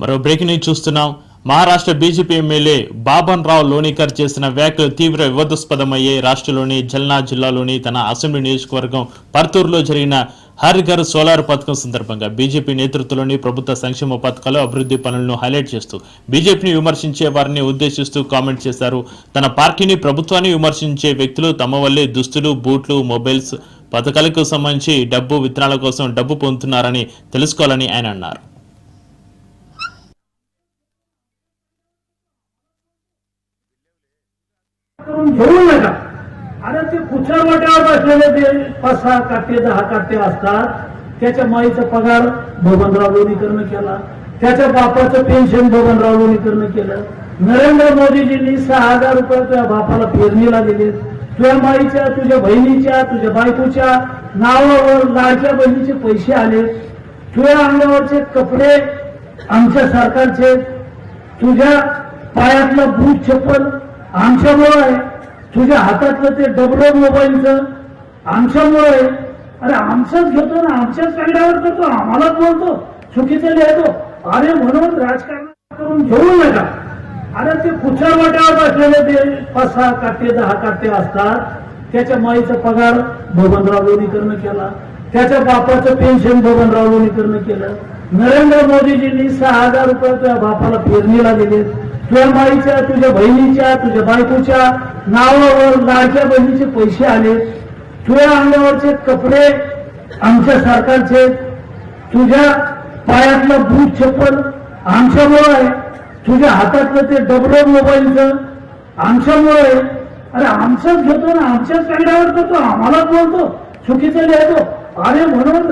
మరో breaking news చూస్తున్నాం. Maharashtra BJP MLA bourbon రావు లోనికర్ చేసిన వ్యాఖ్యలు తీవ్ర వివాదాస్పదమయ్యాయి. రాష్ట్రంలోని జల్నా జిల్లాలోని తన అసెంబ్లీ నియోజకవర్గం పర్తూరులో జరిగిన హర్ ఘర్ సోలార్ పథకం సందర్భంగా బీజేపీ నేతృత్వంలోని ప్రభుత్వ సంక్షేమ పథకాలు అభివృద్ధి పనులను హైలైట్ చేస్తూ బీజేపీని విమర్శించే వారిని ఉద్దేశిస్తూ కామెంట్ చేశారు. తన పార్టీని ప్రభుత్వాన్ని విమర్శించే వ్యక్తులు తమ వల్లే దుస్తులు, బూట్లు, మొబైల్స్ పథకాలకు సంబంధించి డబ్బు విత్తనాల కోసం డబ్బు పొందుతున్నారని తెలుసుకోవాలని ఆయన అన్నారు. घेऊ नका. अरे ते कुठल्या वाट्यावर बसलेले ते 5-6 काटे 10 काटे असतात. त्याच्या माईचा पगार बबनराव लोणीकरनं केला, त्याच्या बापाचं पेन्शन बबनराव लोणीकरनं केलं. नरेंद्र मोदीजींनी 6,000 रुपये तुझ्या बापाला पेरणीला दिले. तुझ्या माईच्या, तुझ्या बहिणीच्या, तुझ्या बायकोच्या नावावर लाडक्या बहिणीचे पैसे आले. तुझ्या अंगावरचे कपडे आमच्या सरकारचे, तुझ्या पायातलं बूट चप्पल आमच्यामुळे आहे, तुझ्या हातातलं ते डबडं मोबाईलचं आमच्यामुळे आहे. अरे आमचंच घेतो ना, आमच्याच कागदावर करतो, आम्हालाच बोलतो, चुकीचं लिहितो. अरे म्हणून राजकारण करून घेऊ नका. अरे ते कुठल्या वाट्यावर बसलेले ते 5-6 काटे 10 काटे असतात. त्याच्या माईचा पगार बबनराव लोणीकरनं केला, त्याच्या बापाचं पेन्शन बबनराव लोणीकरनं केलं. नरेंद्र मोदीजींनी 6,000 रुपये तुझ्या बापाला पेरणीला दिले. तुझ्या माईच्या, तुझ्या बहिणीच्या, तुझ्या बायकोच्या नावावर लाडक्या बहिणीचे पैसे आले. तुझ्या अंगावरचे कपडे आमच्या सरकारचे, तुझ्या पायातलं बूट चप्पल आमच्यामुळे आहे, तुझ्या हातातलं ते डबडं मोबाईलचं आमच्यामुळे आहे. अरे आमचंच घेतो ना, आमच्याच कागदावर करतो, आम्हालाच बोलतो, चुकीचं लिहितो. अरे म्हणून